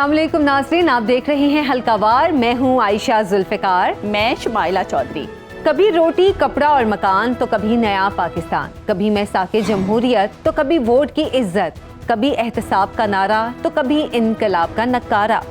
अस्सलाम वालेकुम नाज़रीन, आप देख रहे हैं हल्कावार। मैं हूँ आयशा जुल्फ़िकार। मैं शुमाइला चौधरी। कभी रोटी कपड़ा और मकान तो कभी नया पाकिस्तान, कभी मैसाके जमहूरियत तो कभी वोट की इज्जत, कभी एहतसाब का नारा तो कभी इनकलाब का नकारा।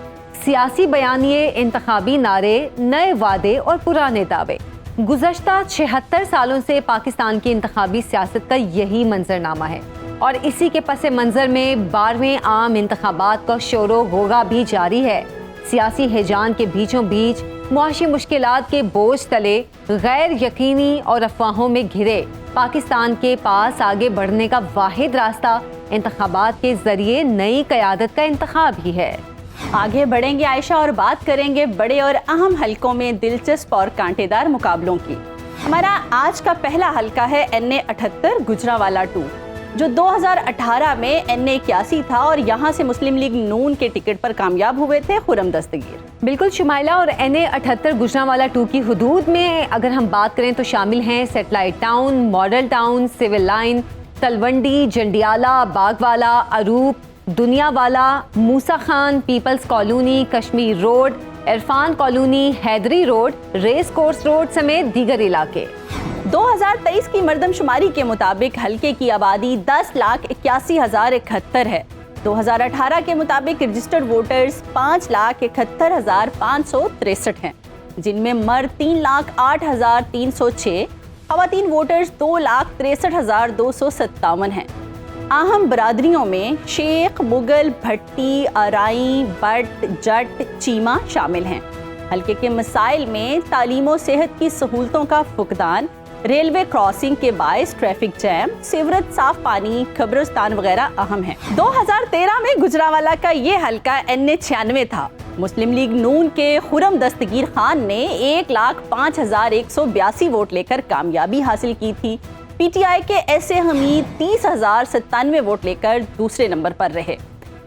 सियासी बयानिए, इंतखाबी नारे, नए वादे और पुराने दावे। गुज़श्ता 76 सालों से पाकिस्तान की इंतखाबी सियासत का यही मंजरनामा है और इसी के पस मंज़र में 12वें आम इंतखाबात का शोरो गोगा भी जारी है। सियासी हिजान के बीचों बीच मुआशी मुश्किलात के बोझ तले गैर यकीनी और अफवाहों में घिरे पाकिस्तान के पास आगे बढ़ने का वाहिद रास्ता इंतखाबात के जरिए नई क़यादत का इंतखाब ही है। आगे बढ़ेंगे आयशा और बात करेंगे बड़े और अहम हलकों में दिलचस्प और कांटेदार मुकाबलों की। हमारा आज का पहला हलका है NA 78 गुजरांवाला 2, जो 2018 में NA 81 था और यहाँ से मुस्लिम लीग नून के टिकट पर कामयाब हुए थे खुर्रम दस्तगीर। बिल्कुल शुमाइला, और NA 78 गुजरांवाला 2 की हुदूद में अगर हम बात करें तो शामिल हैं satellite town, model town, civil line, Talwandi, Jandiala, Bagwala, Aroop, Duniyawala, Musa Khan, people's colony, Kashmir road, Irfan colony, Haidari road, race course road समेत दीगर इलाके। 2023 की मर्दमशुमारी के मुताबिक हल्के की आबादी 10,81,071 है। 2018 के मुताबिक रजिस्टर्ड वोटर्स 5,71,563 हैं, जिनमें मर्द 3,08,306, खवातीन वोटर्स 2,63,257 हैं। अहम बरादरियों में शेख, मुगल, भट्टी, अराई, बट, जट, चीमा शामिल हैं। हल्के के मसाइल में तालीम और सेहत की सहूलतों का फुकदान, रेलवे क्रॉसिंग के बायस ट्रैफिक जैम, सिवरत, साफ पानी, कब्रिस्तान वगैरह अहम हैं। 2013 में गुजरांवाला का ये हल्का NA 96 था। मुस्लिम लीग नून के खुर्रम दस्तगीर खान ने 1,05,182 वोट लेकर कामयाबी हासिल की थी। PTI के SA हमीद 30,097 वोट लेकर दूसरे नंबर पर रहे।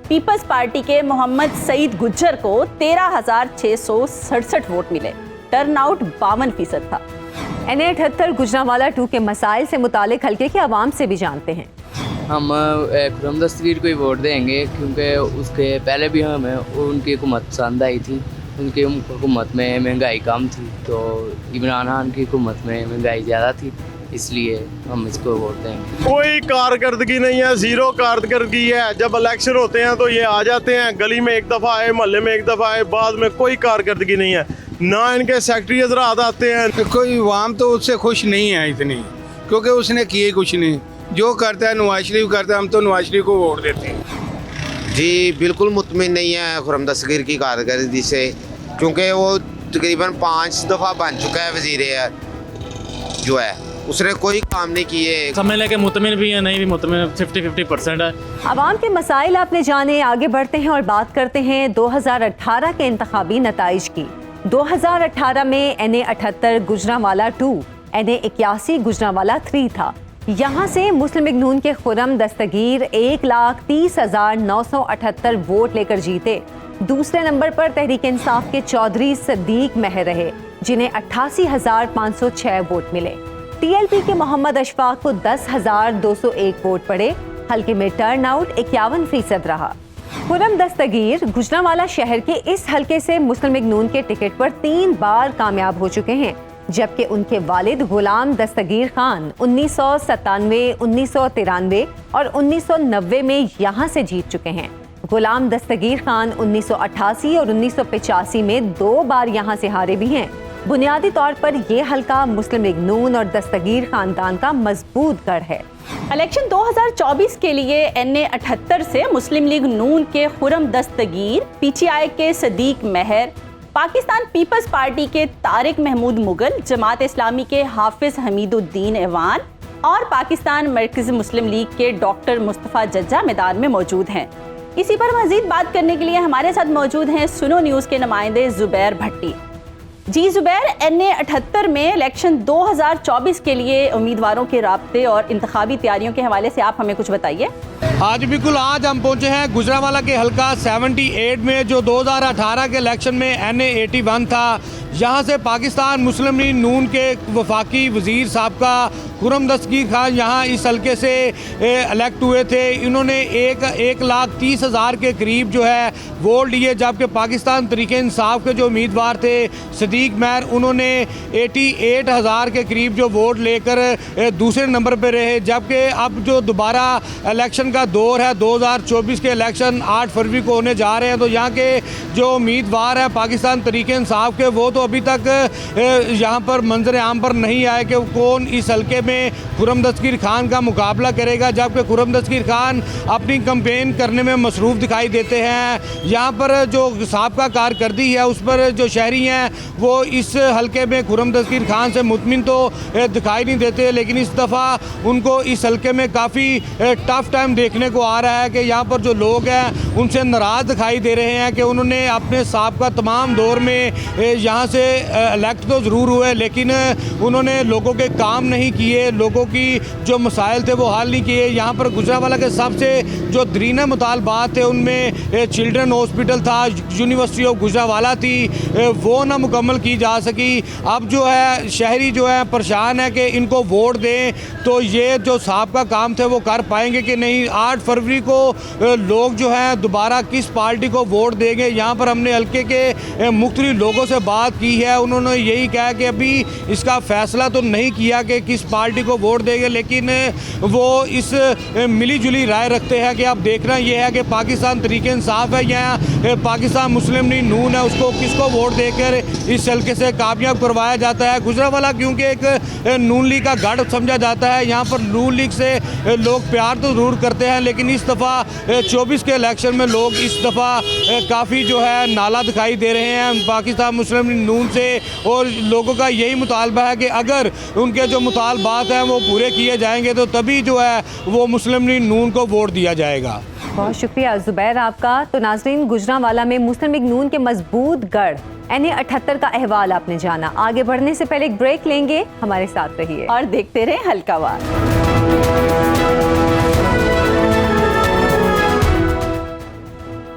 पीपल्स पार्टी के मोहम्मद सईद गुज्जर को 13,667 वोट मिले। टर्नआउट 52% था। NA 78 गुजरांवाला 2 के मसाइल से मुतालिक हल्के के अवाम से भी जानते हैं। हम खुर्रम दस्तगीर को ही वोट देंगे क्योंकि उसके पहले भी हमें उनकी हुकूमत पसंद आई थी। उनकी हुकूमत में महंगाई कम थी, तो इमरान खान की हुकूमत में महंगाई ज़्यादा थी, इसलिए हम इसको वोट देंगे। कोई कारकर्दगी नहीं है, जीरो कारकर्दगी है। जब इलेक्शन होते हैं तो ये आ जाते हैं, गली में एक दफ़ा आए, मोहल्ले में एक दफ़ा आए, बाद में कोई कारकर्दगी नहीं है। ना इनके सेक्रेटरी हज़रात आते हैं। कोई आवाम तो उससे खुश नहीं है इतनी, क्योंकि उसने किए कुछ नहीं। जो करता है नवाज शरीफ करता है, हम तो नवाज शरीफ को वोट देते हैं। जी बिल्कुल मुतमिन नहीं है खुर्रम दस्तगीर की कारकर्दगी से, क्योंकि वो तकरीबन 5 दफ़ा बन चुका है वज़ीर जो है, उसने कोई काम नहीं किए। समझ लें कि मुतमिन भी है, नहीं भी मुतमिन, 50-50% है। अवाम के मसाइल आपने जाने, आगे बढ़ते हैं और बात करते हैं 2018 के इंतखाबी नताइज की। 2018 में NA 78 गुजरांवाला 2, NA 81 गुजरांवाला 3 था। यहाँ से मुस्लिम लीग नून के खुर्रम दस्तगीर 1,30,978 वोट लेकर जीते। दूसरे नंबर पर तहरीक इंसाफ के चौधरी सदीक महर रहे, जिन्हें 88,506 वोट मिले। TLP के मोहम्मद अशफाक को 10,201 वोट पड़े। हल्के में टर्नआउट 51% रहा। खुर्रम दस्तगीर गुजरांवाला शहर के इस हल्के से मुस्लिम लीग नून के टिकट पर 3 बार कामयाब हो चुके हैं, जबकि उनके वालिद गुलाम दस्तगीर खान 1997, 1993 और 1990 में यहाँ से जीत चुके हैं। गुलाम दस्तगीर खान 1988 और 1985 में 2 बार यहाँ से हारे भी हैं। बुनियादी तौर पर यह हल्का मुस्लिम लीग नून और दस्तगीर खानदान का मजबूत गढ़ है। इलेक्शन 2024 के लिए NA 78 से मुस्लिम लीग नून के खुर्रम दस्तगीर, PTI के सदीक महर, पाकिस्तान पीपल्स पार्टी के तारिक महमूद मुगल, जमात इस्लामी के हाफिज हमीदुद्दीन ऐवान और पाकिस्तान मरकज़ी मुस्लिम लीग के डॉक्टर मुस्तफ़ा जज्जा मैदान में मौजूद हैं। इसी पर मजीद बात करने के लिए हमारे साथ मौजूद हैं सुनो न्यूज़ के नुमाइंदे जुबैर भट्टी। जी जुबैर, NA 78 में इलेक्शन 2024 के लिए उम्मीदवारों के राब्ते और इंतखाबी तैयारियों के हवाले से आप हमें कुछ बताइए। आज बिल्कुल आज हम पहुंचे हैं गुजरांवाला के हल्का 78 में, जो 2018 के इलेक्शन में NA 81 था। यहाँ से पाकिस्तान मुस्लिम लीग नून के वफाकी वज़ीर साहबका खुर्रम दस्तगीर खान यहाँ इस हल्के से इलेक्ट हुए थे। इन्होंने 1,30,000 के करीब जो है वोट लिए, जबकि पाकिस्तान तहरीक इंसाफ के जो उम्मीदवार थे सदीक महर, उन्होंने 88,000 के करीब जो वोट लेकर दूसरे नंबर पर रहे। जबकि अब जो दोबारा इलेक्शन का दौर है, 2024 के इलेक्शन 8 फरवरी को होने जा रहे हैं, तो यहाँ के जो उम्मीदवार हैं पाकिस्तान तहरीक इंसाफ के, वो तो अभी तक यहाँ पर मंजर आम पर नहीं आए कि कौन इस हल्के में खुर्रम दस्तगीर खान का मुकाबला करेगा। जबकि खुर्रम दस्तगीर खान अपनी कैंपेन करने में मसरूफ़ दिखाई देते हैं। यहाँ पर जो साबका कारकर्दी है उस पर जो शहरी हैं वो इस हल्के में खुर्रम दस्तगीर खान से मुतमिन तो दिखाई नहीं देते, लेकिन इस दफ़ा उनको इस हल्के में काफ़ी टफ टाइम देखने को आ रहा है कि यहाँ पर जो लोग हैं उनसे नाराज़ दिखाई दे रहे हैं कि उन्होंने अपने साबका तमाम दौर में यहाँ से इलेक्ट तो ज़रूर हुए, लेकिन उन्होंने लोगों के काम नहीं किए, लोगों की जो मसाइल थे वो हल नहीं किए। यहाँ पर गुजरांवाला के सबसे जो दरीना मुतालबात थे उनमें चिल्ड्रन हॉस्पिटल था, यूनिवर्सिटी ऑफ गुजरांवाला थी, वो ना मुकम्मल की जा सकी। अब जो है शहरी जो है परेशान है कि इनको वोट दें तो ये जो साहब काम थे वो कर पाएंगे कि नहीं। 8 फरवरी को लोग जो हैं दोबारा किस पार्टी को वोट देंगे, यहाँ पर हमने हल्के के मुख्तलिफ लोगों से बात की है। उन्होंने यही कहा कि अभी इसका फ़ैसला तो नहीं किया कि किस पार्टी को वोट देंगे, लेकिन वो इस मिली जुली राय रखते हैं कि अब देखना यह है कि पाकिस्तान तहरीक इंसाफ है या पाकिस्तान मुस्लिम लीग नून है, उसको किसको वोट देकर इस हल्के से कामयाब करवाया जाता है। गुजरांवाला क्योंकि एक नून लीग का गढ़ समझा जाता है, यहाँ पर नून लीग से लोग प्यार तो ज़रूर करते हैं, लेकिन इस दफ़ा 24 के इलेक्शन में लोग इस दफ़ा काफ़ी जो है नाला दिखाई दे रहे हैं पाकिस्तान मुस्लिम लीग नून से, और लोगों का यही मुतालबा है कि अगर उनके जो मुतालबात हैं वो पूरे किए जाएंगे तो तभी जो है वो मुस्लिम लीग नून को वोट दिया जाएगा। बहुत शुक्रिया ज़ुबैर आपका। तो नाज़रीन, गुजरांवाला में मुस्लिम लीग नून के मजबूत गढ़ NA 78 का अहवाल आपने जाना। आगे बढ़ने से पहले एक ब्रेक लेंगे, हमारे साथ रहिए और देखते रहे हल्कावार।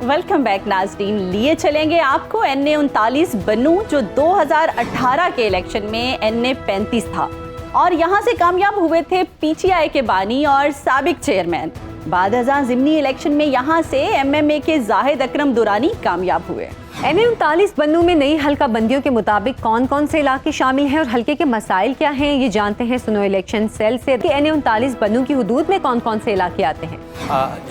वेलकम बैक नाज़रीन, लिए चलेंगे आपको NA 39 बन्नू, जो 2018 के इलेक्शन में NA 35 था, और यहाँ से कामयाब हुए थे PTI के बानी और साबिक चेयरमैन। बाद ज़िमनी इलेक्शन में यहाँ से MMA के जाहिद अकरम दुरानी कामयाब हुए। NA 39 बन्नू में नई हल्का बंदियों के मुताबिक कौन कौन से इलाके शामिल हैं और हल्के के मसाइल क्या हैं, ये जानते हैं सुनो इलेक्शन सेल से कि NA 39 बन्नू की हुदूद में कौन कौन से इलाके आते हैं।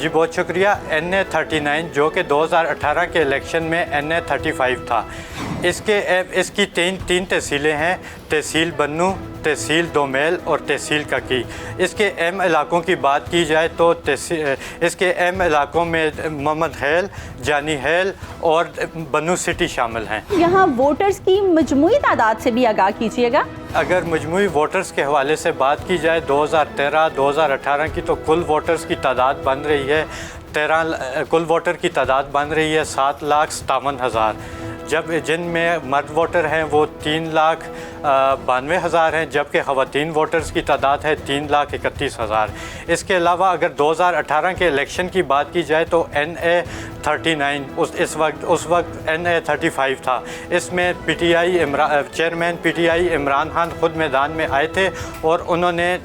जी बहुत शुक्रिया। NA 39 जो कि 2018 के इलेक्शन में NA 35 था, इसकी तीन तहसीलें हैं, तहसील बन्नू, तहसील दोमेल और तहसील ककी। इसके अहम इलाकों की बात की जाए तो इसके अहम इलाकों में मोहम्मद हैल, जानी हैल और बन्नू सिटी शामिल हैं। यहाँ वोटर्स की मजमूई तादाद से भी आगाह कीजिएगा। अगर मजमूई वोटर्स के हवाले से बात की जाए 2013-2018 की, तो कुल वोटर्स की तादाद बन रही है कुल वोटर की तादाद बन रही है 7,57,000, जब जिनमें मर्द वोटर हैं वो 3,92,000 हैं, जबकि ख़वातीन वोटर्स की तादाद है 3,31,000। इसके अलावा अगर 2018 के इलेक्शन की बात की जाए तो NA 39 उस वक्त NA 35 था। इसमें चेयरमैन PTI इमरान खान ख़ुद मैदान में आए थे और उन्होंने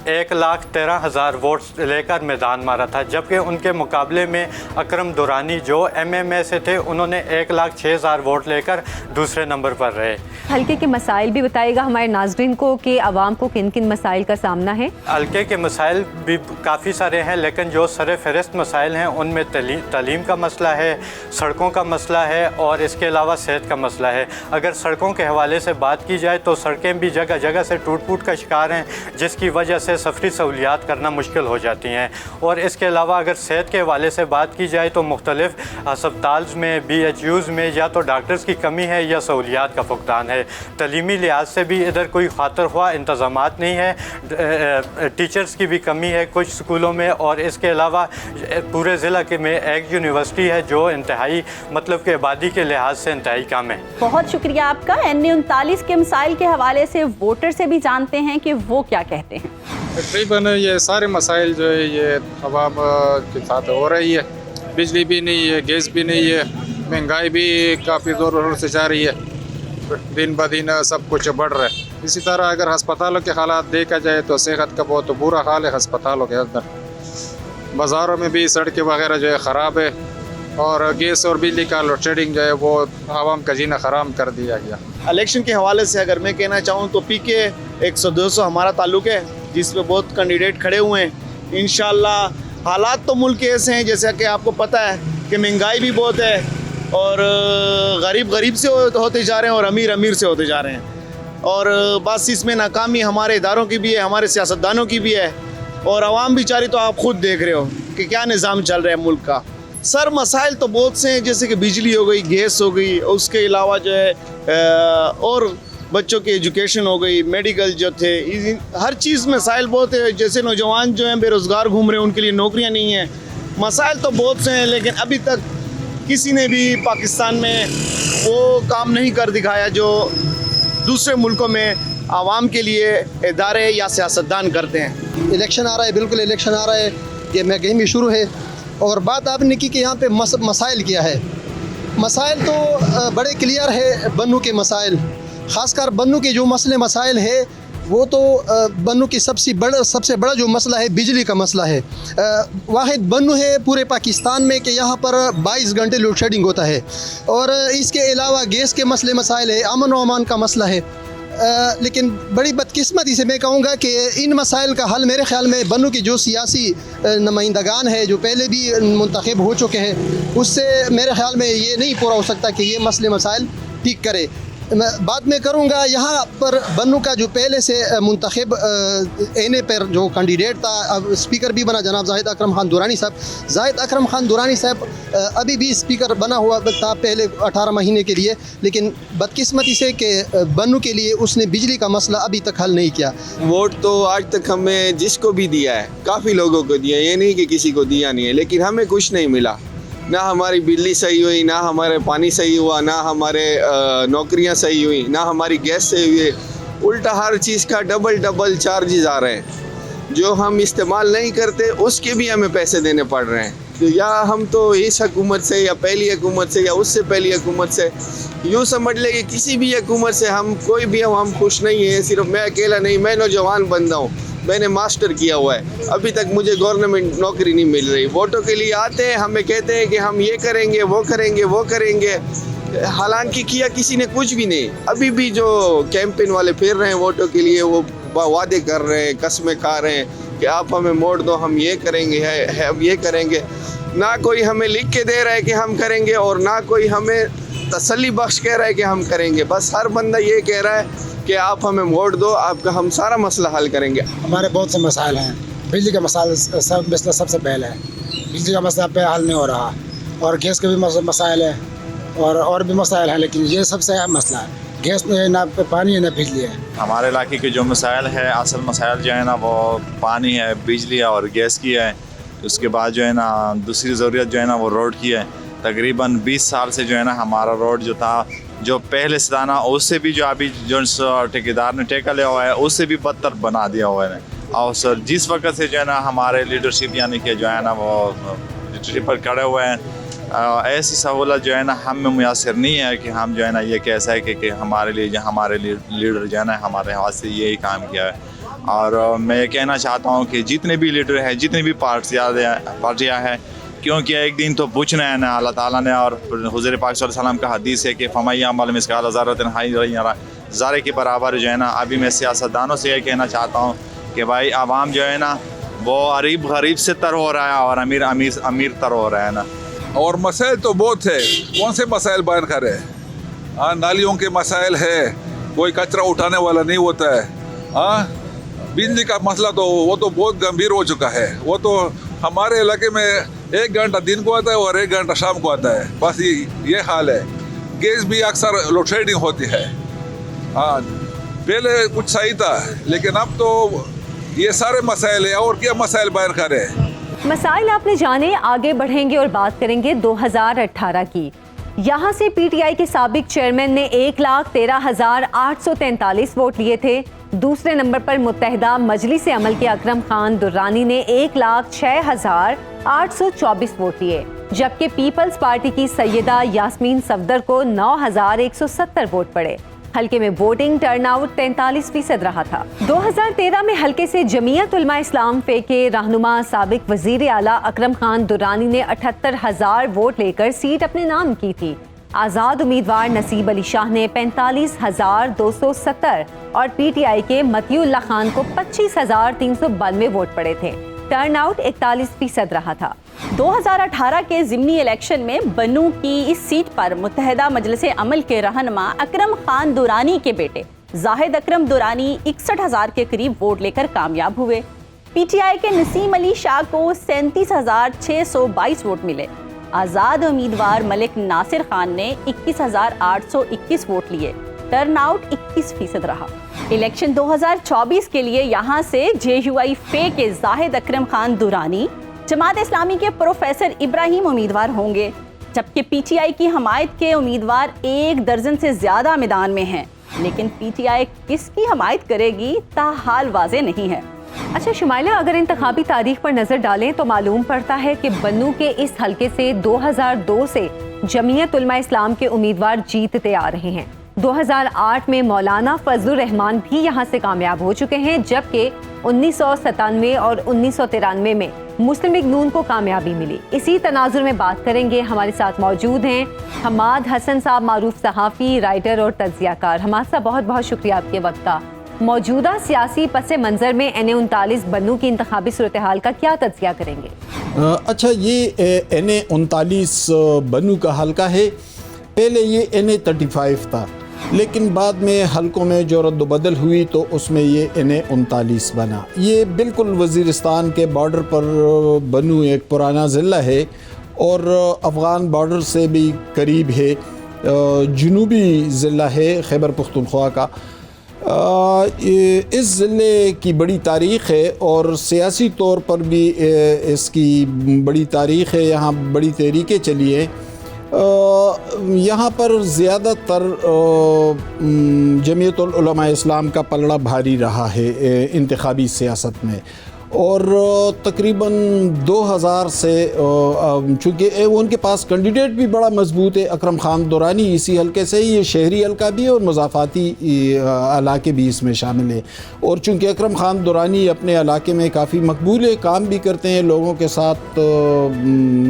1,13,000 वोट लेकर मैदान मारा था, जबकि उनके मुकाबले में अकरम दुरानी जो MMA से थे उन्होंने 1,06,000 वोट लेकर दूसरे नंबर पर रहे। हल्के के मसाइल भी बताइएगा हमारे नाजरीन को कि आवाम को किन किन मसाइल का सामना है। हल्के के मसाइल भी काफ़ी सारे हैं, लेकिन जो सर फहरिस्त मसाइल हैं उनमें तालीम का मसला है, सड़कों का मसला है और इसके अलावा सेहत का मसला है। अगर सड़कों के हवाले से बात की जाए तो सड़कें भी जगह जगह से टूट फूट का शिकार हैं, जिसकी वजह से सफरी सहूलियात करना मुश्किल हो जाती हैं। और इसके अलावा अगर सेहत के हवाले से बात की जाए तो मुख्तलिफ अस्पताल में BHUs में या तो डॉक्टर्स की कमी है या सहूलियात का फुकदान है। तलीमी लिहाज से भी इधर कोई खातर ख्वाह इंतज़ामात नहीं है, टीचर्स की भी कमी है कुछ स्कूलों में, और इसके अलावा पूरे ज़िला के में एक यूनिवर्सिटी है जो इंतहाई मतलब कि आबादी के लिहाज से इंतहाई कम है। बहुत शुक्रिया आपका। NA 39 के मसाइल के हवाले से वोटर से भी जानते हैं कि वो क्या कहते हैं। तकरीबन ये सारे मसाइल जो है ये अवाम के साथ हो रही है। बिजली भी नहीं है, गैस भी नहीं है, महंगाई भी काफ़ी ज़ोर से जा रही है, दिन ब दिन सब कुछ बढ़ रहा है। इसी तरह अगर हस्पतालों के हालात देखा जाए तो सेहत का बहुत बुरा हाल है हस्पतालों के अंदर। बाज़ारों में भी सड़कें वगैरह जो है ख़राब है, और गैस और बिजली का लोड शेडिंग जो है वो आवाम का जीना हराम कर दिया गया। इलेक्शन के हवाले से अगर मैं कहना चाहूँ तो पीके 100-200 हमारा ताल्लुक है, जिस पे बहुत कैंडिडेट खड़े हुए हैं। इंशाल्लाह हालात तो मुल्क के ऐसे हैं जैसा कि आपको पता है कि महंगाई भी बहुत है, और गरीब से होते जा रहे हैं और अमीर से होते जा रहे हैं। और बस इसमें नाकामी हमारे इदारों की भी है, हमारे सियासतदानों की भी है, और आवाम बेचारी तो आप खुद देख रहे हो कि क्या निज़ाम चल रहा है मुल्क का। सर मसाइल तो बहुत से हैं, जैसे कि बिजली हो गई, गैस हो गई, उसके अलावा जो है और बच्चों की एजुकेशन हो गई, मेडिकल जो थे, हर चीज़ मसाइल बहुत है। जैसे नौजवान जो हैं बेरोज़गार घूम रहे हैं, उनके लिए नौकरियां नहीं हैं। मसाइल तो बहुत से हैं, लेकिन अभी तक किसी ने भी पाकिस्तान में वो काम नहीं कर दिखाया जो दूसरे मुल्कों में आवाम के लिए इदारे या सियासतदान करते हैं। इलेक्शन आ रहा है, बिल्कुल इलेक्शन आ रहा है, ये महंगाई भी शुरू है। और बात आपने की कि यहाँ पे मसाइल क्या है। मसाइल तो बड़े क्लियर है, बन्नू के मसाइल, ख़ासकर बन्नू के जो मसाइल है वो तो बन्नू की सबसे बड़ा जो मसला है बिजली का मसला है। वाहिद बन्नू है पूरे पाकिस्तान में कि यहाँ पर 22 घंटे लोड शेडिंग होता है, और इसके अलावा गैस के मसाइल है, अमन व अमान का मसला है। लेकिन बड़ी बदकिस्मती से मैं कहूँगा कि इन मसाइल का हल मेरे ख़्याल में बन्नू की जो सियासी नुमाइंदगान है जो पहले भी मुंतखब हो चुके हैं, उससे मेरे ख़्याल में ये नहीं पूरा हो सकता कि ये मसाइल ठीक करे। बात मैं करूँगा यहाँ पर बन्नू का जो पहले से मुंतखब एने पर जो कैंडिडेट था, अब स्पीकर भी बना जनाब जाहिद अकरम खान दुरानी साहब। जाहिद अकरम खान दुरानी साहब अभी भी स्पीकर बना हुआ था पहले 18 महीने के लिए, लेकिन बदकिस्मती से कि बन्नू के लिए उसने बिजली का मसला अभी तक हल नहीं किया। वोट तो आज तक हमें जिसको भी दिया है, काफ़ी लोगों को दिया, ये नहीं कि किसी को दिया नहीं है, लेकिन हमें कुछ नहीं मिला। ना हमारी बिजली सही हुई, ना हमारे पानी सही हुआ, ना हमारे नौकरियां सही हुई, ना हमारी गैस सही हुई। उल्टा हर चीज़ का डबल चार्जेस आ रहे हैं, जो हम इस्तेमाल नहीं करते उसके भी हमें पैसे देने पड़ रहे हैं। तो या हम तो इस हुकूमत से या पहली हुकूमत से या उससे पहली हुकूमत से, यूँ समझ ले कि किसी भी हुकूमत से हम कोई भी हम खुश नहीं है। सिर्फ मैं अकेला नहीं, मैं नौजवान बंदा हूँ, मैंने मास्टर किया हुआ है, अभी तक मुझे गवर्नमेंट नौकरी नहीं मिल रही। वोटों के लिए आते हैं, हमें कहते हैं कि हम ये करेंगे वो करेंगे, हालांकि किया किसी ने कुछ भी नहीं। अभी भी जो कैंपेन वाले फिर रहे हैं वोटों के लिए, वो वादे कर रहे हैं, कसमें खा रहे हैं कि आप हमें वोट दो, हम ये करेंगे हम ये करेंगे। ना कोई हमें लिख के दे रहा है कि हम करेंगे, और ना कोई हमें तसल्ली बख्श कह रहा है कि हम करेंगे। बस हर बंदा ये कह रहा है कि आप हमें वोट दो, आपका हम सारा मसला हल करेंगे। हमारे बहुत से मसाइल हैं, बिजली का मसाइल सबसे पहले है, बिजली का मसला पे हल नहीं हो रहा, और गैस के भी मसाइल है, और भी मसाइल हैं, लेकिन ये सबसे अहम मसला है। गैस नहीं है, ना पानी है, ना बिजली है। हमारे इलाके के जो मसाइल है, असल मसाइल जो है ना वो पानी है, बिजली है और गैस की है। उसके बाद जो है ना दूसरी ज़रूरत जो है ना वो रोड की है। तकरीबन 20 साल से जो है ना हमारा रोड जो था, जो पहले से था ना, उससे भी जो अभी जो ठेकेदार ने ठेका लिया हुआ है उससे भी बदतर बना दिया हुआ है। और सर जिस वक्त से जो है ना हमारे लीडरशिप यानी कि जो है ना वो लीडरशिप पर खड़े हुए हैं, ऐसी सहूलत जो है ना हम में मुयसर नहीं है कि हम जो है ना ये कैसा है कि हमारे लिए जो हमारे लीडर जो है ना हमारे हाथ से यही काम किया है। और मैं ये कहना चाहता हूँ कि जितने भी लीडर हैं, जितनी भी पार्टियाँ हैं, क्योंकि एक दिन तो पूछना है ना अल्लाह ताला ने, और हुज़ूर पाक सल्लल्लाहु अलैहि वसल्लम का हदीस है कि फमैया अमल मिस्काल ज़र्रतिन ज़रे के बराबर जो है ना। अभी मैं सियासतदानों से ये कहना चाहता हूँ कि भाई आवाम जो है ना वो गरीब से तर हो रहा है और अमीर तर हो रहा है ना। और मसाइल तो बहुत है, कौन से मसाइल बयान करें। हाँ, नालियों के मसाइल है, कोई कचरा उठाने वाला नहीं होता है। हाँ, बिजली का मसला तो वो तो बहुत गंभीर हो चुका है। वो तो हमारे इलाके में 1 घंटा दिन को आता है और 1 घंटा शाम को आता है, बस ये हाल है। गैस भी अक्सर लोड शेडिंग होती है। हाँ, पहले कुछ सही था, लेकिन अब तो ये सारे मसाइल है, और क्या मसाइल बयान करें। मसाइल आपने जाने, आगे बढ़ेंगे और बात करेंगे 2018 की। यहाँ से पीटीआई के साबिक चेयरमैन ने 1,13,843 वोट लिए थे, दूसरे नंबर पर मुत्तहिदा मजलिस अमल के अकरम खान दुर्रानी ने 1,06,824 वोट लिए, जबकि पीपल्स पार्टी की सैयदा यास्मीन सफदर को 9,170 वोट पड़े। हल्के में वोटिंग टर्नआउट 43% रहा था। 2013 में हल्के से जमीयत उलमा इस्लाम फे के रहनुमा साबिक वजीर आला अकरम खान दुर्रानी ने 78,000 वोट लेकर सीट अपने नाम की थी। आज़ाद उम्मीदवार नसीब अली शाह ने 45,270 और पीटीआई के मतियुल्लाह खान को 25,392 वोट पड़े थे। टर्नआउट 41% रहा था। 2018 के ज़िमनी इलेक्शन में बन्नू की इस सीट पर मुत्तहिदा मजलिस अमल के रहनुमा अकरम खान दुरानी के बेटे जाहिद अकरम दुरानी 61,000 के करीब वोट लेकर कामयाब हुए। पीटीआई के नसीम अली शाह को 37,622 वोट मिले। आज़ाद उम्मीदवार मलिक नासिर खान ने 21,821 वोट लिए। टर्नआउट 21% रहा। इलेक्शन 2024 के लिए यहाँ से जेयूआई फे के जाहिद अकरम खान दुरानी, जमात इस्लामी के प्रोफेसर इब्राहिम उम्मीदवार होंगे, जबकि पीटीआई की हमायत के उम्मीदवार 1 दर्जन से ज्यादा मैदान में हैं, लेकिन पीटीआई किसकी हमायत करेगी ताहाल वाज़े नहीं है। अच्छा शुमाइला, अगर इंतखाबी तारीख पर नजर डालें तो मालूम पड़ता है कि बन्नू के इस हलके से 2002 से जमीयत उलमा इस्लाम के उम्मीदवार जीतते आ रहे हैं। 2008 में मौलाना फजलुर रहमान भी यहाँ से कामयाब हो चुके हैं, जबकि 1997 और 1993 में मुस्लिम लीग नून को कामयाबी मिली। इसी तनाजुर में बात करेंगे। हमारे साथ मौजूद हैं हमाद हसन साहब, मारूफ सहाफ़ी, राइटर और तज्ज़ियाकार। हमाद साहब, बहुत बहुत शुक्रिया आपके वक्त का। मौजूदा सियासी पस मंज़र में NA-39 बन्नू की इंतखाबी सूरत हाल का क्या तज्ज़िया करेंगे? अच्छा, ये NA-39 बन्नू का हल्का है। पहले ये NA-35 था, लेकिन बाद में हलकों में जो रद्द-बदल हुई तो उसमें ये NA-39 बना। ये बिल्कुल वज़ीरिस्तान के बॉर्डर पर बन्नू एक पुराना ज़िला है और अफ़गान बॉर्डर से भी करीब है। जनूबी ज़िला है खैबर पख्तूनख्वा का। इस ज़िले की बड़ी तारीख़ है और सियासी तौर पर भी इसकी बड़ी तारीख़ है। यहाँ बड़ी तहरीकें चली हैं। यहाँ पर ज़्यादातर जमीयतुल उलमा इस्लाम का पलड़ा भारी रहा है इंतखाबी सियासत में, और तकरीबन 2000 से चूँकि उनके पास कैंडिडेट भी बड़ा मजबूत है। अकरम खान दुरानी इसी हलके से ही, ये शहरी हलका भी है और मुज़ाफ़ाती इलाके भी इसमें शामिल है। और चूँकि अकरम खान दुरानी अपने इलाके में काफ़ी मकबूल है, काम भी करते हैं, लोगों के साथ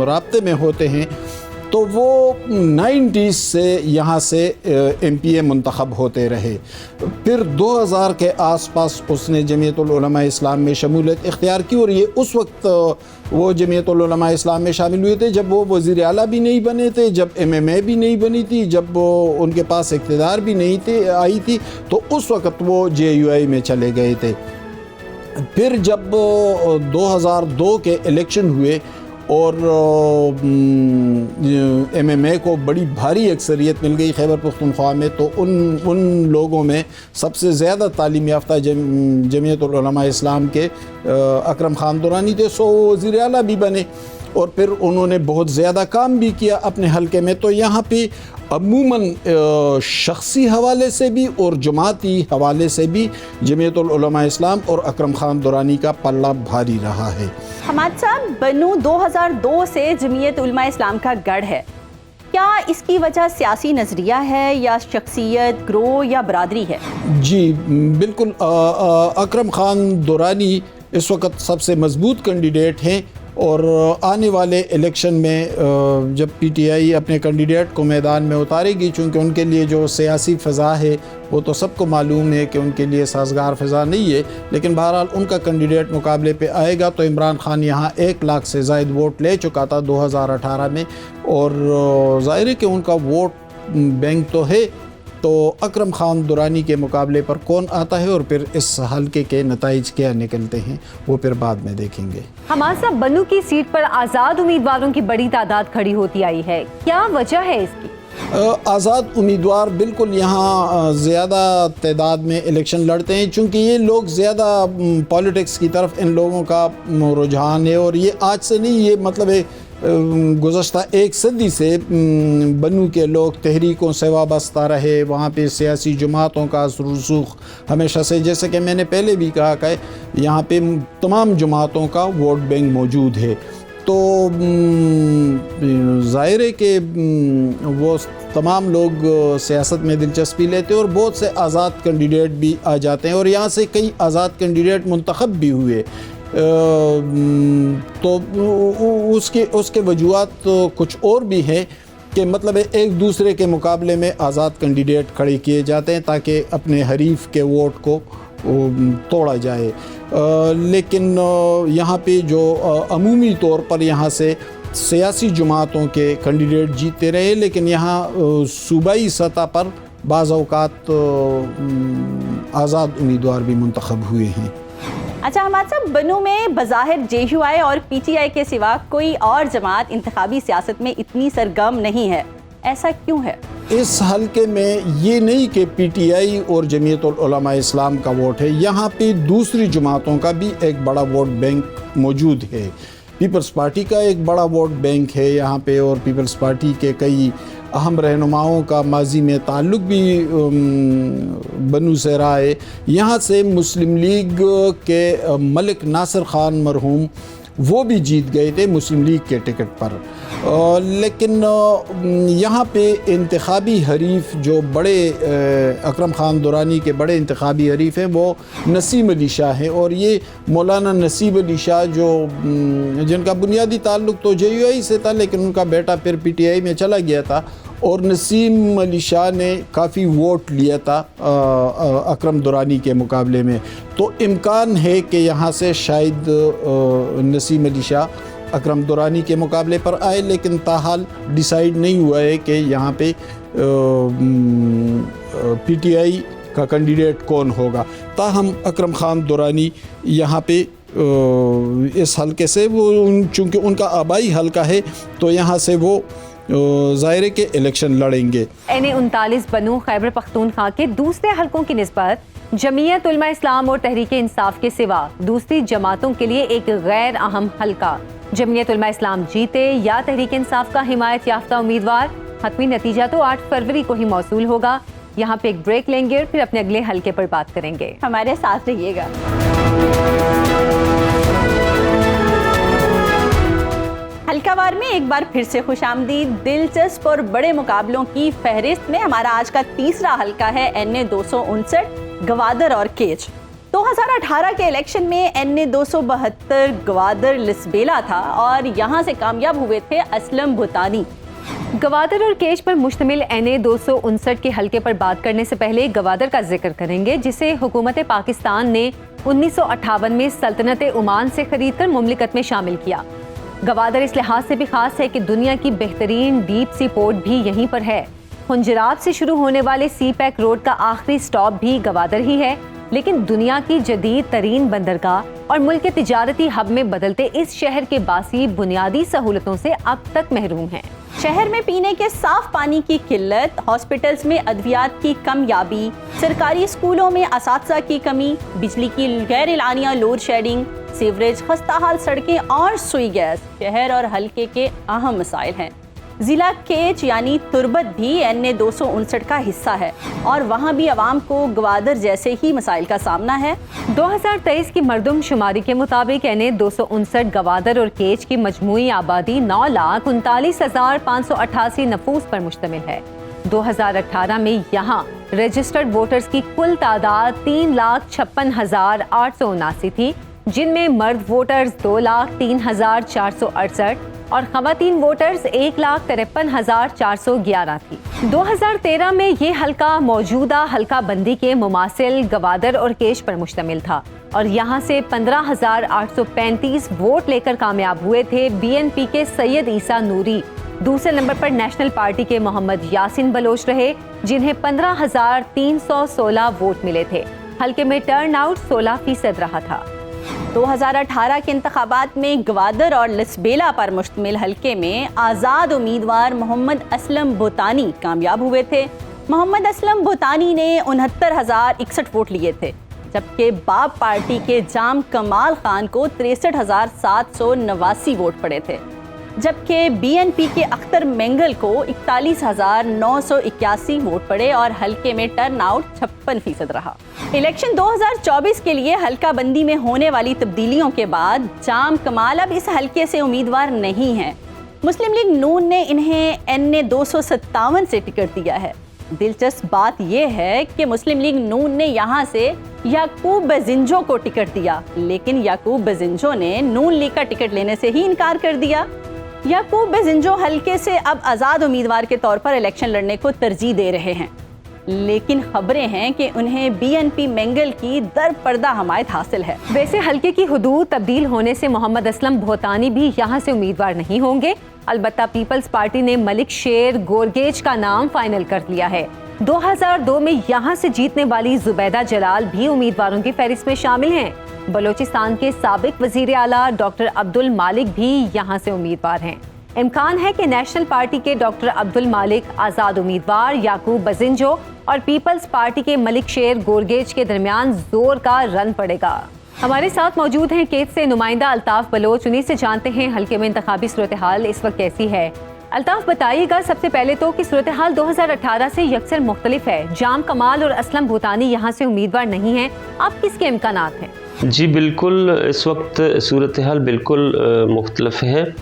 राब्ते में होते हैं, तो वो 90s से यहाँ से MPA मुंतखब होते रहे। फिर 2000 के आसपास उसने जमीयतुल उलमा इस्लाम में शमूलियत इख्तियार की, और ये उस वक्त वो जमीयतुल उलमा इस्लाम में शामिल हुए थे जब वो वज़ीर आला भी नहीं बने थे, जब MMA भी नहीं बनी थी, जब वो उनके पास इक़्तिदार भी नहीं थे आई थी, तो उस वक्त वो JUI में चले गए थे। फिर जब 2002 के इलेक्शन हुए और MMA को बड़ी भारी अक्सरियत मिल गई खैबर पख्तूनख्वा में, तो उन लोगों में सबसे ज़्यादा तालीम याफ्ता जमीयतुल उलमा इस्लाम के अकरम खान दुरानी थे। सो वज़ीर आला भी बने और फिर उन्होंने बहुत ज़्यादा काम भी किया अपने हलके में। तो यहाँ पे अमूमन शख्सी हवाले से भी और जमाती हवाले से भी जमीयतुल उलमा इस्लाम और अकरम खान दुरानी का पल्ला भारी रहा है। हमाद साहब, बन्नू 2002 से जमीयत उलमा इस्लाम का गढ़ है। क्या इसकी वजह सियासी नज़रिया है या शख्सियत, ग्रो या बरादरी है? जी बिल्कुल, अकरम खान दुरानी इस वक्त सबसे मजबूत कैंडिडेट हैं और आने वाले इलेक्शन में जब PTI अपने कैंडिडेट को मैदान में उतारेगी, चूँकि उनके लिए जो सियासी फ़ज़ा है वो तो सबको मालूम है कि उनके लिए साजगार फ़ज़ा नहीं है, लेकिन बहरहाल उनका कैंडिडेट मुकाबले पे आएगा। तो इमरान खान यहाँ 1 लाख से ज़ायद वोट ले चुका था 2018 में, और ज़ाहिर है कि उनका वोट बैंक तो है। तो अकरम खान दुरानी के मुकाबले पर कौन आता है और फिर इस हल्के के नताइज क्या निकलते हैं वो फिर बाद में देखेंगे। हमाद साहब, बन्नू की सीट पर आज़ाद उम्मीदवारों की बड़ी तादाद खड़ी होती आई है, क्या वजह है इसकी? आज़ाद उम्मीदवार बिल्कुल यहाँ ज़्यादा तादाद में इलेक्शन लड़ते हैं, चूँकि ये लोग ज़्यादा पॉलिटिक्स की तरफ इन लोगों का रुझान है। और ये आज से नहीं, ये मतलब है गुज़श्ता एक सदी से बन्नू के लोग तहरीकों से वाबस्ता रहे, वहाँ पे सियासी जमातों का रसूख हमेशा से, जैसे कि मैंने पहले भी कहा कि यहाँ पे तमाम जमातों का वोट बैंक मौजूद है। तो ज़ाहिर है कि वो तमाम लोग सियासत में दिलचस्पी लेते हैं और बहुत से आज़ाद कैंडिडेट भी आ जाते हैं और यहाँ से कई आज़ाद कैंडिडेट मुंतखब भी हुए। तो उसके वजूहात कुछ और भी हैं कि मतलब एक दूसरे के मुकाबले में आज़ाद कैंडिडेट खड़े किए जाते हैं ताकि अपने हरीफ के वोट को तोड़ा जाए। लेकिन यहाँ पे जो अमूमी तौर पर यहाँ से सियासी जमातों के कैंडिडेट जीते रहे, लेकिन यहाँ सूबाई सतह पर बाज़ औक़ात आज़ाद उम्मीदवार भी मुंतखब हुए हैं। अच्छा हमारे साहब, बन्नू में बज़ाहिर JUI और PTI के सिवा कोई और जमात इंतखाबी सियासत में इतनी सरगर्म नहीं है, ऐसा क्यों है? इस हलके में ये नहीं कि PTI और जमीयतुल उलमा इस्लाम का वोट है, यहाँ पे दूसरी जमातों का भी एक बड़ा वोट बैंक मौजूद है। पीपल्स पार्टी का एक बड़ा वोट बैंक है यहाँ पे और पीपल्स पार्टी के कई अहम रहनुमाओं का माजी में ताल्लुक़ भी बन्नू से रहा है। यहाँ से मुस्लिम लीग के मलिक नासिर ख़ान मरहूम वो भी जीत गए थे मुस्लिम लीग के टिकट पर। लेकिन यहाँ पे इंतखाबी हरीफ जो बड़े अकरम ख़ान दुरानी के बड़े इंतखाबी हरीफ हैं वो नसीम अली शाह हैं और ये मौलाना नसीब अली शाह जो जिनका बुनियादी ताल्लुक़ तो JUI से था, लेकिन उनका बेटा फिर PTI में चला गया था और नसीम अली शाह ने काफ़ी वोट लिया था अकरम दुरानी के मुकाबले में। तो इम्कान है कि यहाँ से शायद नसीम अली शाह अकरम दुरानी के मुकाबले पर आए, लेकिन ताहाल डिसाइड नहीं हुआ है कि यहाँ पे PTI का कैंडिडेट कौन होगा। ताहम अकरम ख़ान दुरानी यहाँ पे इस हलके से वो चूँकि उनका आबाई हलका है तो यहाँ से वो ज़ाहिर के इलेक्शन लड़ेंगे। NA-39 बन्नू खैबर पख्तूनख्वा के दूसरे हलकों की निस्बत जमीयत उलमा इस्लाम और तहरीक इंसाफ के सिवा दूसरी जमातों के लिए एक गैर अहम हलका। जमीयत उलमा इस्लाम जीते या तहरीक इंसाफ का हिमायत याफ्ता उम्मीदवार, हतमी नतीजा तो 8 फरवरी को ही मौसूल होगा। यहाँ पे एक ब्रेक लेंगे और फिर अपने अगले हलके पर बात करेंगे। हमारे साथ रहिएगा। हल्कावार में एक बार फिर से खुशामदीद। दिलचस्प और बड़े मुकाबलों की फहरिस्त में हमारा आज का तीसरा हल्का है NA-259 गवादर और केच। 2018 के इलेक्शन में NA-272 गवादर लिसबेला था और यहाँ से कामयाब हुए थे असलम भूतानी। गवादर और केच पर मुश्तमिल NA-259 के हलके पर बात करने से पहले गवादर का जिक्र करेंगे, जिसे हुकूमत पाकिस्तान ने 1958 में सल्तनत ओमान से खरीदकर मुमलिकत में शामिल किया। गवादर इस लिहाज से भी खास है कि दुनिया की बेहतरीन डीप सी पोर्ट भी यहीं पर है। हुंजरात से शुरू होने वाले CPEC रोड का आखिरी स्टॉप भी गवादर ही है, लेकिन दुनिया की जदीद तरीन बंदरगाह और मुल्क के तिजारती हब में बदलते इस शहर के बासी बुनियादी सहूलतों से अब तक महरूम हैं। शहर में पीने के साफ पानी की किल्लत, हॉस्पिटल्स में अद्वियात की कमयाबी, सरकारी स्कूलों में असातिज़ा की कमी, बिजली की गैर एलानिया लोड शेडिंग, सीवरेज, खस्ताहाल सड़कें और सुई गैस शहर और हल्के के अहम मसाइल हैं। ज़िला केच यानी तुर्बत भी NA-259 का हिस्सा है और वहाँ भी आवाम को गवादर जैसे ही मसाइल का सामना है। 2023 की मरदमशुमारी के मुताबिक NA-259 गवादर और केच की मजमूई आबादी 9,39,588 नफूस पर मुश्तमिल है। 2018 में यहाँ रजिस्टर्ड वोटर्स की कुल तादाद 3,56,879 थी, जिनमें मर्द वोटर्स 2,03,468 और ख़वातीन वोटर्स 1,53,411 थी। 2013 में ये हल्का मौजूदा हल्का बंदी के मुमासिल गवादर और केच पर मुश्तमिल था और यहाँ से 15,835 वोट लेकर कामयाब हुए थे BNP के सैयद ईसा नूरी। दूसरे नंबर पर नेशनल पार्टी के मोहम्मद यासिन बलोच रहे, जिन्हें 15,316 वोट मिले थे। हल्के में टर्न आउट 16% रहा था। 2018 के इंतखाबात में गवादर और लिसबेला पर मुश्तमिल हल्के में आज़ाद उम्मीदवार मोहम्मद असलम भूतानी कामयाब हुए थे। मोहम्मद असलम भूतानी ने 69,061 वोट लिए थे, जबकि बाप पार्टी के जाम कमाल खान को 63,789 वोट पड़े थे। जबकि BNP के अख्तर मेंगल को 41,981 वोट पड़े और हल्के में टर्न आउट 56% रहा। इलेक्शन 2024 के लिए हल्का बंदी में होने वाली तब्दीलियों के बाद जाम कमाल अब इस हल्के से उम्मीदवार नहीं हैं। मुस्लिम लीग नून ने इन्हें NA 257 से टिकट दिया है। दिलचस्प बात यह है कि मुस्लिम लीग नून ने यहाँ से याकूब बेजिंजो को टिकट दिया, लेकिन याकूब बेजिंजो ने नून लीग का टिकट लेने से ही इनकार कर दिया। याकूब बेजिंजो हल्के से अब आज़ाद उम्मीदवार के तौर पर इलेक्शन लड़ने को तरजीह दे रहे हैं, लेकिन खबरें हैं कि उन्हें BNP मेंगल की दर पर्दा हमायत हासिल है। वैसे हल्के की हुदूद तब्दील होने से मोहम्मद असलम भोतानी भी यहाँ से उम्मीदवार नहीं होंगे। अलबत्ता पीपल्स पार्टी ने मलिक शेर गोरगेज का नाम फाइनल कर लिया है। 2002 में यहाँ से जीतने वाली जुबैदा जलाल भी उम्मीदवारों की फहरिस्त में शामिल हैं। बलोचिस्तान के साबिक वजीर आला डॉक्टर अब्दुल मालिक भी यहाँ से उम्मीदवार हैं। इम्कान है कि नेशनल पार्टी के डॉक्टर अब्दुल मालिक आज़ाद उम्मीदवार याकूब बेजिंजो और पीपल्स पार्टी के मलिक शेर गोरगेज के दरमियान जोर का रन पड़ेगा। हमारे साथ मौजूद हैं केत से नुमाइंदा अल्ताफ बलोच। उन्हीं से जानते हैं हल्के में इंतखाबी सूरत हाल इस वक्त कैसी है। अल्ताफ बताइएगा सबसे पहले तो कि सूरत हाल 2018 से यकसर मुख्तलिफ है। जाम कमाल और असलम भूतानी यहाँ से उम्मीदवार नहीं हैं, अब किसके इम्कानात हैं? जी बिल्कुल, इस वक्त सूरत हाल बिल्कुल मुख्तलिफ है।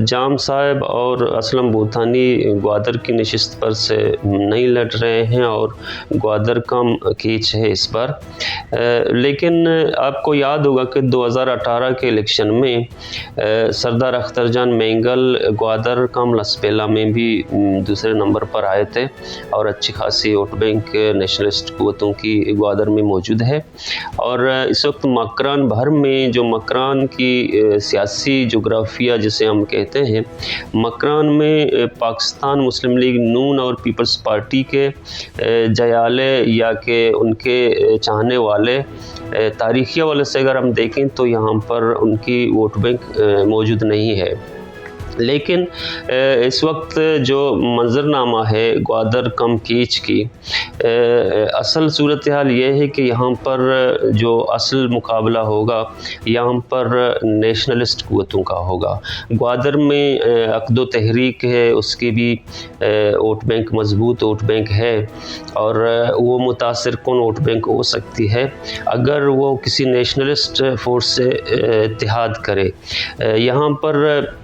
जाम साहब और असलम भूतानी ग्वादर की नशिस्त पर से नहीं लड़ रहे हैं और ग्वादर कम खींच है इस बार। लेकिन आपको याद होगा कि 2018 के इलेक्शन में सरदार अख्तर जान मेंगल ग्वादर कम लसबेला में भी दूसरे नंबर पर आए थे और अच्छी खासी वोट बैंक नेशनलिस्ट कुव्वतों की ग्वादर में मौजूद है। और इस वक्त मकरान भर में जो मकरान की सियासी जोग्राफिया जिसे हम कहते हैं, मकरान में पाकिस्तान मुस्लिम लीग नून और पीपल्स पार्टी के जयाले या कि उनके चाहने वाले तारीखी हवाले से अगर हम देखें तो यहाँ पर उनकी वोट बैंक मौजूद नहीं है। लेकिन इस वक्त जो मंजरनामा है ग्वादर कम कीच की, असल सूरत हाल ये है कि यहाँ पर जो असल मुकाबला होगा यहाँ पर नेशनलिस्ट कुव्वतों का होगा। ग्वादर में अक़दो तहरीक है, उसकी भी वोट बैंक मजबूत वोट बैंक है और वो मुतासिर कौन वोट बैंक हो सकती है अगर वो किसी नेशनलिस्ट फोर्स से इत्तेहाद करे। यहाँ पर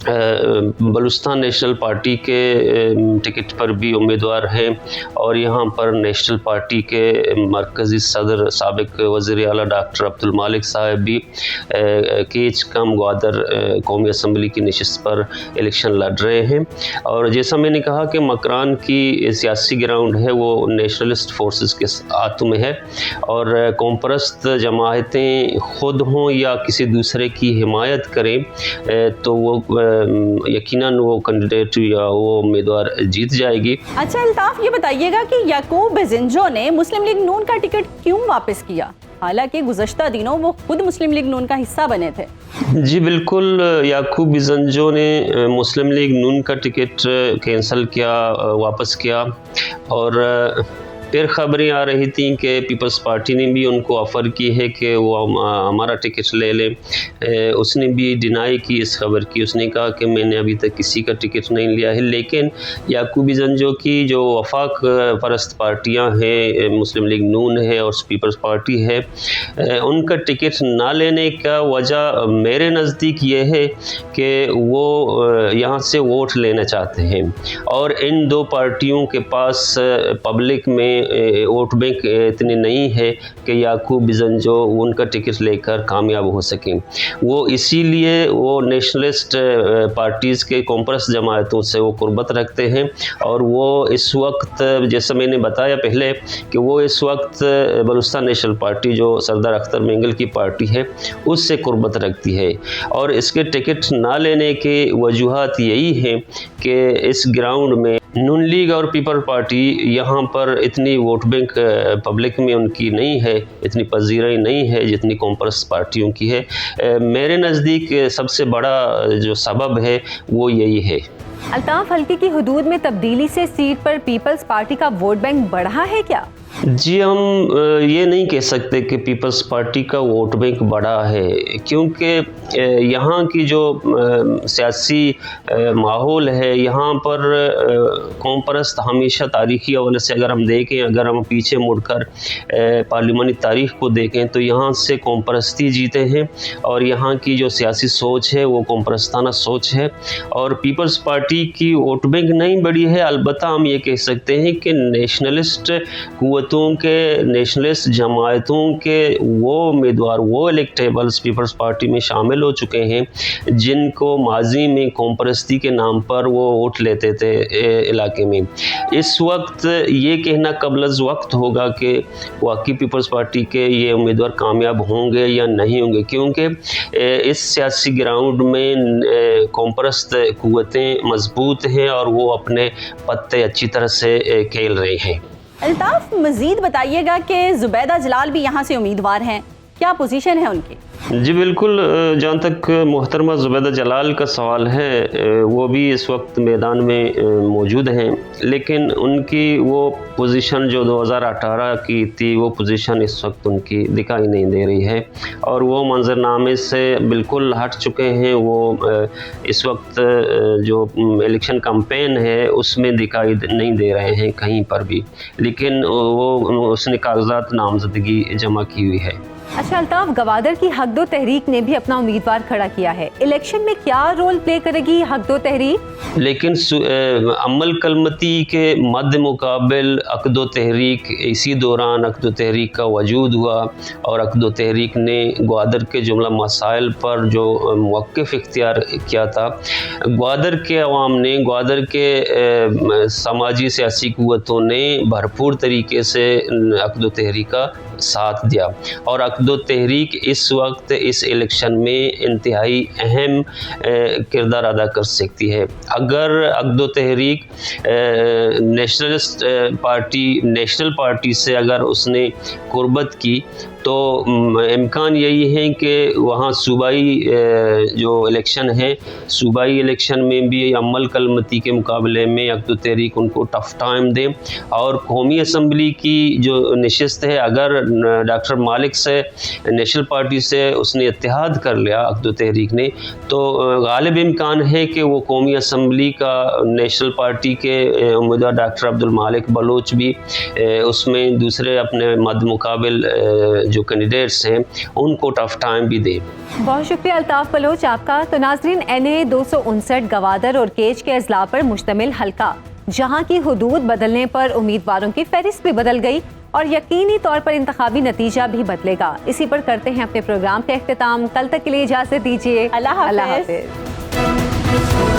बलूचिस्तान नेशनल पार्टी के टिकट पर भी उम्मीदवार हैं और यहाँ पर नेशनल पार्टी के मरकज़ी सदर साबिक वज़ीर आला डॉक्टर अब्दुल मालिक साहब भी केच कम ग्वादर कौमी असम्बली की नशिस्त पर इलेक्शन लड़ रहे हैं। और जैसा मैंने कहा कि मकरान की सियासी ग्राउंड है वो नेशनलिस्ट फोर्सेस के हाथों में है और कौम परस्त जमायतें खुद हों या किसी दूसरे की हिमायत करें तो वो यकीनन वो कैंडिडेट या वो उम्मीदवार जीत जाएगी। अच्छा अल्ताफ, ये बताइएगा कि याकूब बेजिंजो ने मुस्लिम लीग नून का टिकट क्यों वापस किया, हालांकि गुज़श्ता दिनों वो खुद मुस्लिम लीग नून का हिस्सा बने थे? जी बिल्कुल, याकूब बेजिंजो ने मुस्लिम लीग नून का टिकट कैंसिल किया, वापस किया और फिर खबरें आ रही थी कि पीपल्स पार्टी ने भी उनको ऑफ़र की है कि वो हमारा टिकट ले लें। उसने भी डिनाई की इस खबर की, उसने कहा कि मैंने अभी तक किसी का टिकट नहीं लिया है। लेकिन याकूब बेजिंजो की जो वफाक परस्त पार्टियां हैं, मुस्लिम लीग नून है और पीपल्स पार्टी है, उनका टिकट ना लेने का वजह मेरे नज़दीक ये है कि वो यहाँ से वोट लेना चाहते हैं और इन दो पार्टियों के पास पब्लिक में वोट बैंक इतनी नहीं है कि याकूब बेजिंजो उनका टिकट लेकर कामयाब हो सकें। वो इसीलिए वो नेशनलिस्ट पार्टीज़ के कॉम्प्रस जमायतों से वो कुर्बत रखते हैं और वो इस वक्त, जैसा मैंने बताया पहले, कि वो इस वक्त बलूचिस्तान नेशनल पार्टी जो सरदार अख्तर मेंगल की पार्टी है उससे कुर्बत रखती है। और इसके टिकट ना लेने के वजूहात यही हैं कि इस ग्राउंड में नून लीग और पीपल पार्टी यहाँ पर इतनी वोट बैंक पब्लिक में उनकी नहीं है, इतनी पजीराई नहीं है जितनी कॉम्प्रस पार्टियों की है। मेरे नज़दीक सबसे बड़ा जो सबब है वो यही है। अल्ताफ, हल्के की हुदूद में तब्दीली से सीट पर पीपल्स पार्टी का वोट बैंक बढ़ा है क्या? जी, हम ये नहीं कह सकते कि पीपल्स पार्टी का वोट बैंक बड़ा है, क्योंकि यहाँ की जो सियासी माहौल है, यहाँ पर कौम परस्त हमेशा तारीख़ी हवाले से अगर हम देखें, अगर हम पीछे मुड़कर पार्लिमानी तारीख़ को देखें तो यहाँ से कौम परस्ती जीते हैं और यहाँ की जो सियासी सोच है वो कौम परस्ताना सोच है। और पीपल्स पार्टी की वोट बैंक नहीं बढ़ी है, अलबत्ता हम ये कह सकते हैं कि नेशनलिस्ट कुव्वतों के, नेशनलिस्ट जमायतों के वो उम्मीदवार, वो इलेक्टेबल्स पीपल्स पार्टी में शामिल हो चुके हैं जिनको माजी में कौम परस्ती के नाम पर वो वोट लेते थे इलाके में। इस वक्त ये कहना कबलज़ वक्त होगा कि वाकई पीपल्स पार्टी के ये उम्मीदवार कामयाब होंगे या नहीं होंगे, क्योंकि इस सियासी ग्राउंड में कौम परस्त कुव्वतें मजबूत हैं और वो अपने पत्ते अच्छी तरह से खेल रहे हैं। अल्ताफ़, मज़ीद बताइएगा कि ज़ुबैदा जलाल भी यहाँ से उम्मीदवार हैं, क्या पोजीशन है उनकी? जी बिल्कुल, जहाँ तक मोहतरमा ज़ुबैदा जलाल का सवाल है, वो भी इस वक्त मैदान में मौजूद हैं, लेकिन उनकी वो पोजीशन जो 2018 की थी वो पोजीशन इस वक्त उनकी दिखाई नहीं दे रही है और वो मंजरनामे से बिल्कुल हट चुके हैं। वो इस वक्त जो इलेक्शन कैंपेन है उसमें दिखाई नहीं दे रहे हैं कहीं पर भी, लेकिन वो उसने कागजात नामजदगी जमा की हुई है। अच्छा अल्ताफ, गवादर की हक दो तहरीक ने भी अपना उम्मीदवार खड़ा किया है, इलेक्शन में क्या रोल प्ले करेगी हक दो तहरीक? लेकिन अमल कलमती के मद्द मुकाबिल अक़दो तहरीक, इसी दौरान अक़दो तहरीक का वजूद हुआ और अक़दो तहरीक ने ग्वादर के जुमला मसाइल पर जो मौक़िफ़ इख्तियार किया था, ग्वादर के अवाम ने, ग्वादर के समाजी सियासी कुव्वतों ने भरपूर तरीके से अक़दो तहरीक का साथ दिया और अक़दो तहरीक इस वक्त इस इलेक्शन में इंतहाई अहम किरदार अदा कर सकती है। अगर अक़दो तहरीक नेशनल पार्टी से अगर उसने कुर्बत की तो इम्कान यही है कि वहाँ सूबाई जो इलेक्शन है, सूबाई इलेक्शन में भी अमल कलमती के मुकाबले में अक़दो तहरीक उनको टफ़ टाइम दे और कौमी असम्बली की जो नशिस्त है, अगर डॉक्टर मालिक से नेशनल पार्टी से उसने इत्तेहाद कर लिया अक़दो तहरीक ने, तो गालिब इम्कान है कि वो कौमी असम्बली का नेशनल पार्टी के उम्मीदवार डॉक्टर अब्दुल मालिक बलोच भी उसमें दूसरे अपने मद मुकाबिल जो कैंडिडेट्स हैं उनको टफ टाइम भी दे। बहुत शुक्रिया अल्ताफ बलोच आपका। तो नाज़रीन, NA 259 गवादर और केज के अजला पर मुश्तमिल हल्का, जहां की हुदूद बदलने पर उम्मीदवारों की फहरिस्त भी बदल गई और यकीनी तौर पर इंतखाबी नतीजा भी बदलेगा। इसी पर करते हैं अपने प्रोग्राम का इख्तिताम। कल तक के लिए इजाज़त दीजिए। अल्लाह हाफ़िज़।